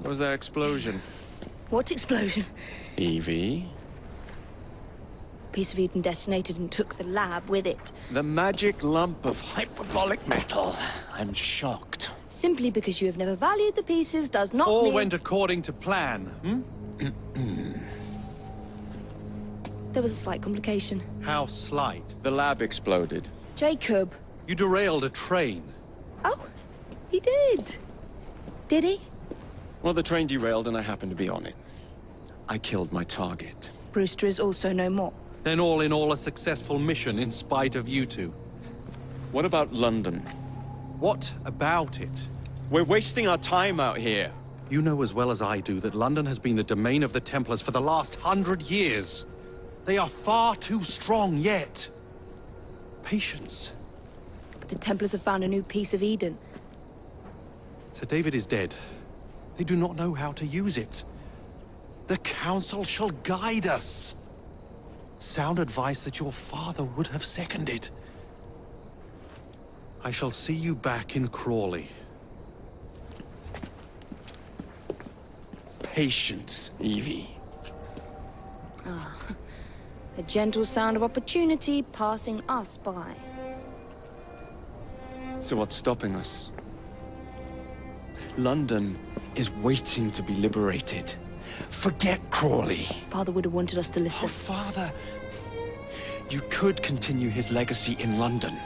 What was that explosion? What explosion? Evie? Piece of Eden detonated and took the lab with it. The magic lump of hyperbolic metal. I'm shocked. Simply because you have never valued the pieces does not All mean... went according to plan, hmm? There was a slight complication. How slight. The lab exploded. Jacob. You derailed a train. Oh, he did. Did he? Well, the train derailed and I happened to be on it. I killed my target. Brewster is also no more. Then all in all a successful mission in spite of you two. What about London? What about it? We're wasting our time out here. You know as well as I do that London has been the domain of the Templars for the last 100 years. They are far too strong yet. Patience. But the Templars have found a new piece of Eden. Sir David is dead. They do not know how to use it. The Council shall guide us. Sound advice that your father would have seconded. I shall see you back in Crawley. Patience, Evie. Ah, the gentle sound of opportunity passing us by. So what's stopping us? London is waiting to be liberated. Forget Crawley. Father would have wanted us to Oh, listen. Father. You could continue his legacy in London.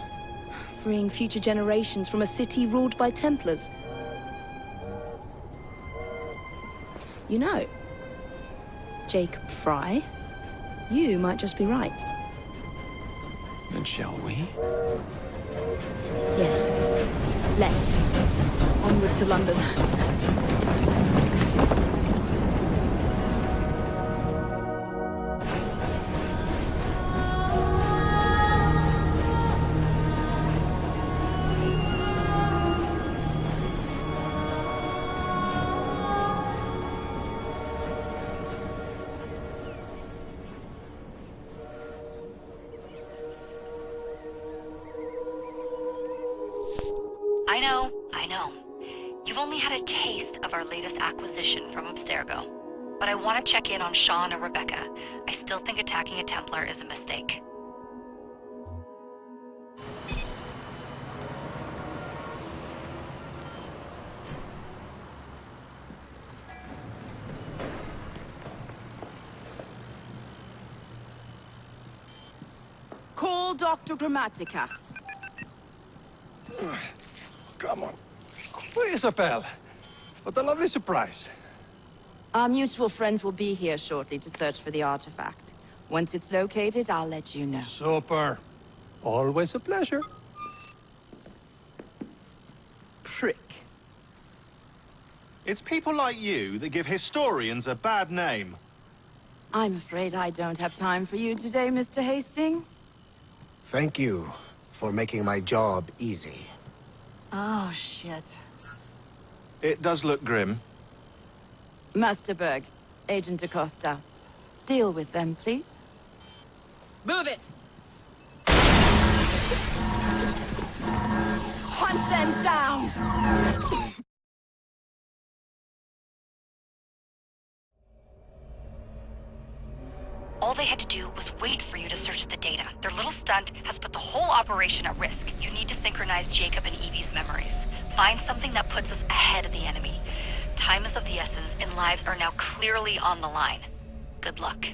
Freeing future generations from a city ruled by Templars. You know, Jacob Fry, you might just be right. Then shall we? Yes. Let's. Onward to London. I know. You've only had a taste of our latest acquisition from Abstergo. But I want to check in on Sean and Rebecca. I still think attacking a Templar is a mistake. Call Dr. Grammatica. Come on. Isabel. What a lovely surprise. Our mutual friends will be here shortly to search for the artifact. Once it's located, I'll let you know. Super. Always a pleasure. Prick. It's people like you that give historians a bad name. I'm afraid I don't have time for you today, Mr. Hastings. Thank you for making my job easy. Oh, shit. It does look grim. Masterberg, Agent Acosta. Deal with them, please. Move it! Hunt them down! All they had to do was wait for you to search the data. Their little stunt has put the whole operation at risk. You need to synchronize Jacob and Evie's memories. Find something that puts us ahead of the enemy. Time is of the essence, and lives are now clearly on the line. Good luck.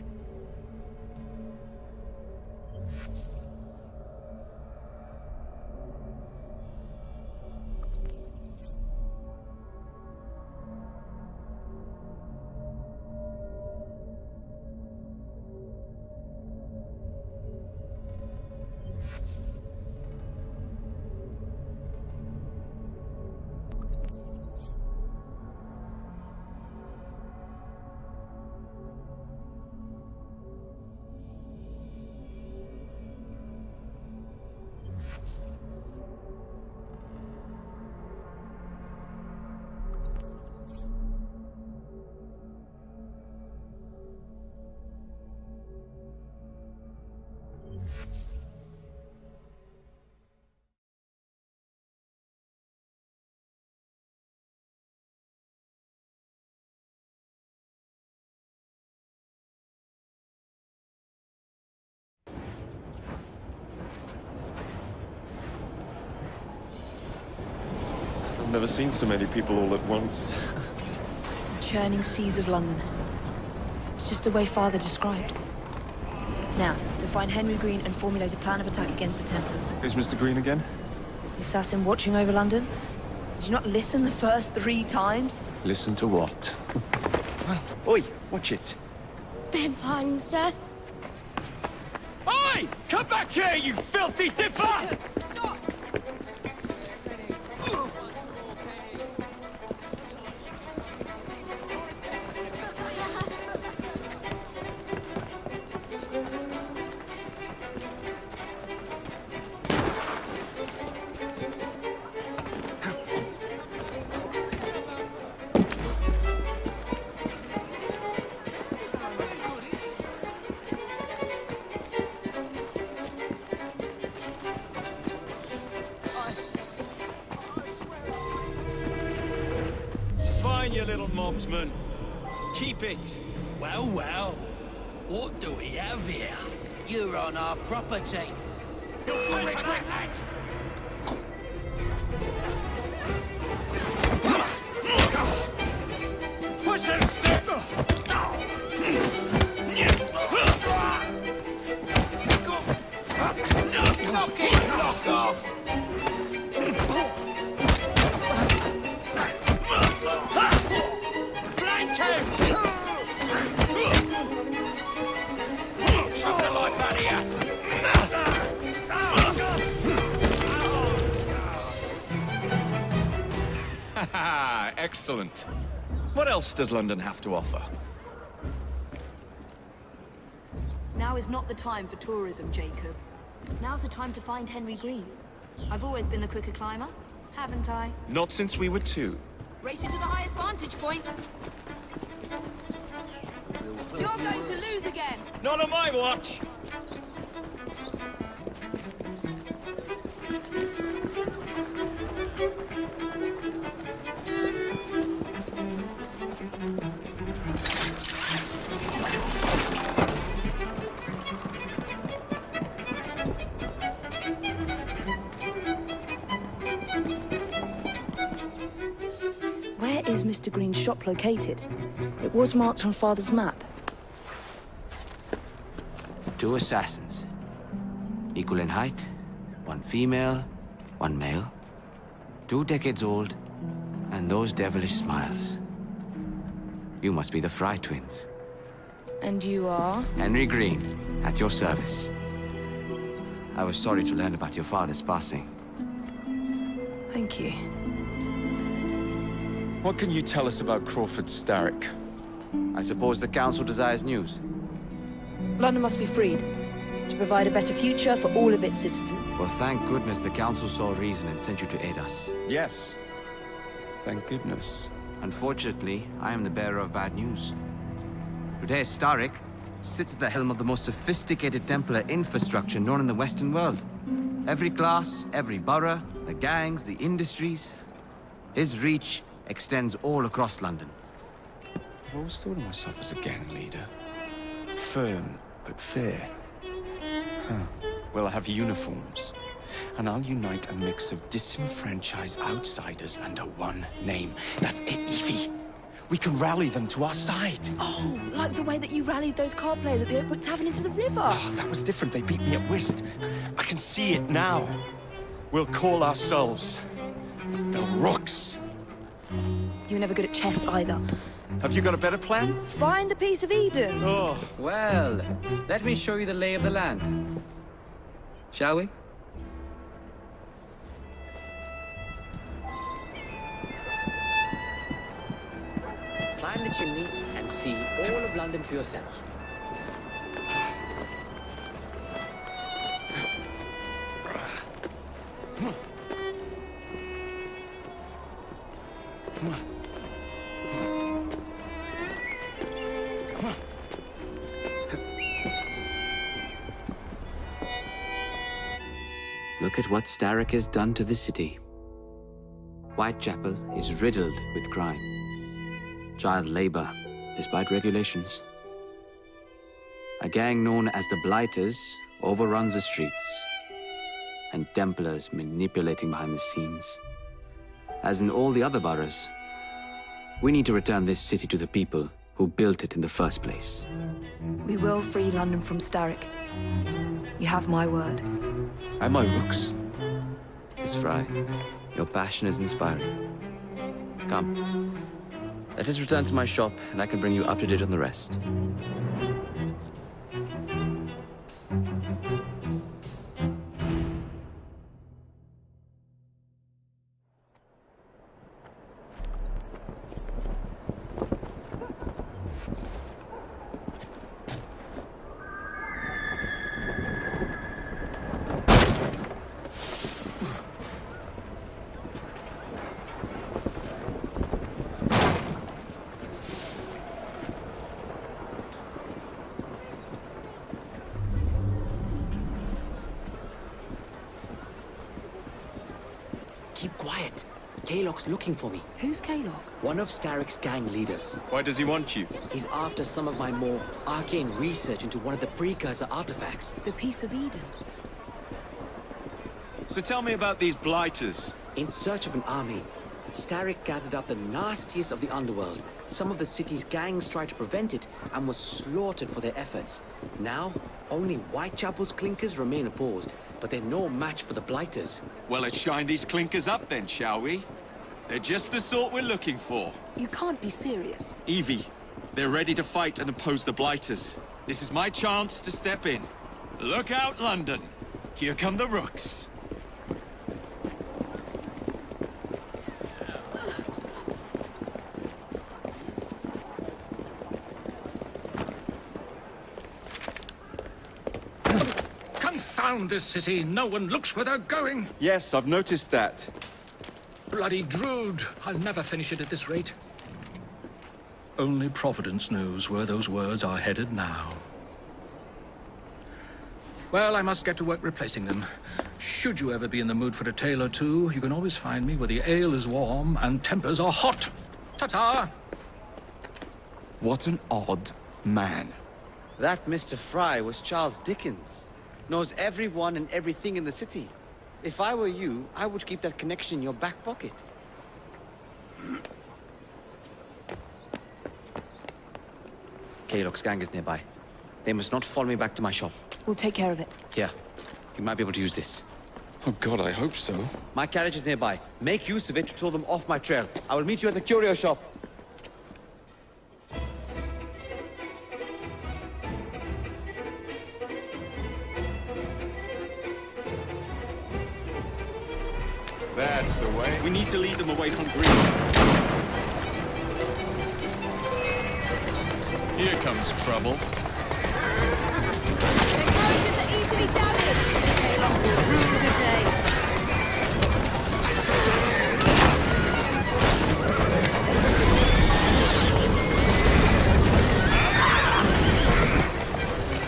never seen so many people all at once. Churning seas of London. It's just the way Father described. Now, to find Henry Green and formulate a plan of attack against the Templars. Who's Mr. Green again? The assassin watching over London? Did you not listen the first 3 times? Listen to what? Oi, watch it. Beg pardon, sir. Oi! Come back here, you filthy dipper! Stop! Fine, you little mobsman. Keep it. Well, well. What do we have here? You're on our property. Push him, stick! Knock it! Knock off! Flank him! Choke the life out of you! Excellent. What else does London have to offer? Now is not the time for tourism, Jacob. Now's the time to find Henry Green. I've always been the quicker climber, haven't I? Not since we were 2. Race you to the highest vantage point. You're going to lose again. Not on my watch! Where is Mr. Green's shop located? It was marked on Father's map. 2 assassins. Equal in height. 1 female, 1 male. 2 decades old. And those devilish smiles. You must be the Fry twins. And you are? Henry Green, at your service. I was sorry to learn about your father's passing. Thank you. What can you tell us about Crawford Starrick? I suppose the Council desires news. London must be freed, to provide a better future for all of its citizens. Well, thank goodness the Council saw reason and sent you to aid us. Yes. Thank goodness. Unfortunately, I am the bearer of bad news. Today, Starrick sits at the helm of the most sophisticated Templar infrastructure known in the Western world. Every class, every borough, the gangs, the industries. His reach extends all across London. I've always thought of myself as a gang leader. Firm, but fair. Huh. Well, I have uniforms. And I'll unite a mix of disenfranchised outsiders under one name. That's it, Evie. We can rally them to our side. Oh, like the way that you rallied those card players at the Oakbrook Tavern into the river. Oh, that was different. They beat me at whist. I can see it now. We'll call ourselves the Rooks. You were never good at chess either. Have you got a better plan? Find the piece of Eden. Oh. Well, let me show you the lay of the land. Shall we? Climb the chimney and see all of London for yourself. Look at what Starrick has done to the city. Whitechapel is riddled with crime. Child labor, despite regulations. A gang known as the Blighters overruns the streets, and Templars manipulating behind the scenes. as in all the other boroughs. We need to return this city to the people who built it in the first place. We will free London from Starrick. You have my word. And my rooks. Miss Fry, your passion is inspiring. Come. Let us return to my shop, and I can bring you up to date on the rest. Keep quiet. Kalog's looking for me. Who's Kalog? One of Starrick's gang leaders. Why does he want you? He's after some of my more arcane research into one of the precursor artifacts. The Piece of Eden. So tell me about these blighters. In search of an army, Starrick gathered up the nastiest of the underworld. Some of the city's gangs tried to prevent it and were slaughtered for their efforts. Now, only Whitechapel's clinkers remain opposed, but they're no match for the blighters. Well, let's shine these clinkers up then, shall we? They're just the sort we're looking for. You can't be serious. Evie, they're ready to fight and oppose the blighters. This is my chance to step in. Look out, London. Here come the rooks. Confound this city. No one looks where they're going. Yes, I've noticed that. Bloody Drood. I'll never finish it at this rate. Only Providence knows where those words are headed now. Well, I must get to work replacing them. Should you ever be in the mood for a tale or two, you can always find me where the ale is warm and tempers are hot. Ta-ta! What an odd man. That Mr. Fry was Charles Dickens. Knows everyone and everything in the city. If I were you, I would keep that connection in your back pocket. Kalog's gang is nearby. They must not follow me back to my shop. We'll take care of it. Here, you might be able to use this. Oh God, I hope so. My carriage is nearby. Make use of it to throw them off my trail. I will meet you at the curio shop. That's the way. We need to lead them away from Green. Here comes trouble. Their carriages are easily damaged. Kalog will rue the day.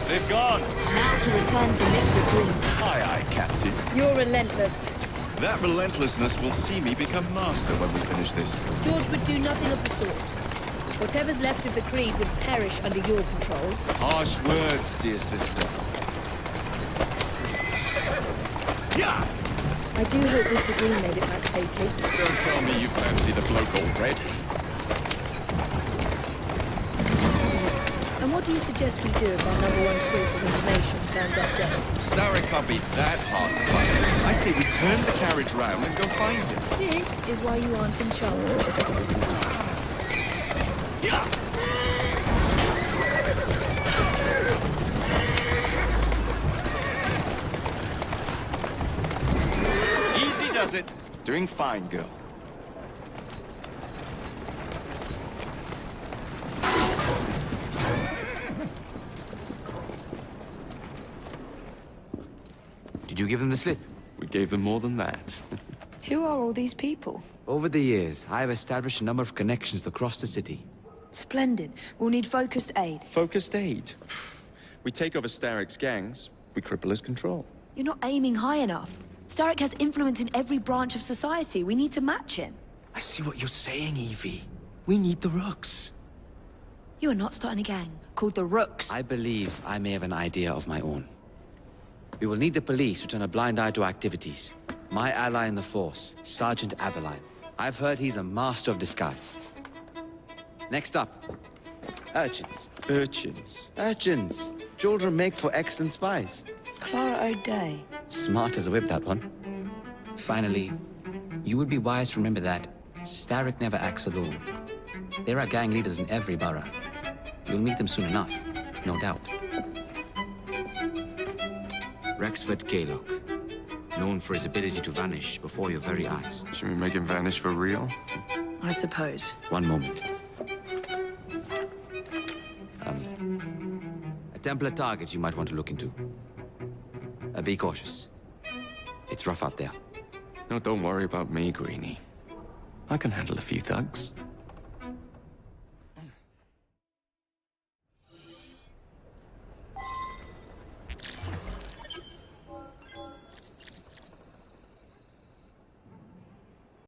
They've gone. Now to return to Mr. Green. Aye, Captain. You're relentless. That relentlessness will see me become master when we finish this. George would do nothing of the sort. Whatever's left of the Creed would perish under your control. Harsh words, dear sister. Yeah! I do hope Mr. Green made it back safely. Don't tell me you fancy the bloke all red. And what do you suggest we do if our #1 source of information turns up dead? Starrick can't be that hard to find. I say we turn the carriage round and go find him. This is why you aren't in charge. Easy does it. Doing fine, girl. Did you give them the slip? We gave them more than that. Who are all these people? Over the years, I have established a number of connections across the city. Splendid. We'll need focused aid. Focused aid. We take over Starrick's gangs, we cripple his control. You're not aiming high enough. Starrick has influence in every branch of society. We need to match him. I see what you're saying, Evie. We need the rooks. You are not starting a gang called the Rooks. I believe I may have an idea of my own. We will need the police to turn a blind eye to activities. My ally in the force, Sergeant Aberline. I've heard he's a master of disguise. Next up, urchins. Urchins? Urchins. Children make for excellent spies. Clara O'Day. Smart as a whip, that one. Finally, you would be wise to remember that Starrick never acts alone. There are gang leaders in every borough. You'll meet them soon enough, no doubt. Rexford Kaylock, known for his ability to vanish before your very eyes. Should we make him vanish for real? I suppose. One moment. A Templar target you might want to look into. Be cautious. It's rough out there. No, don't worry about me, Greenie. I can handle a few thugs.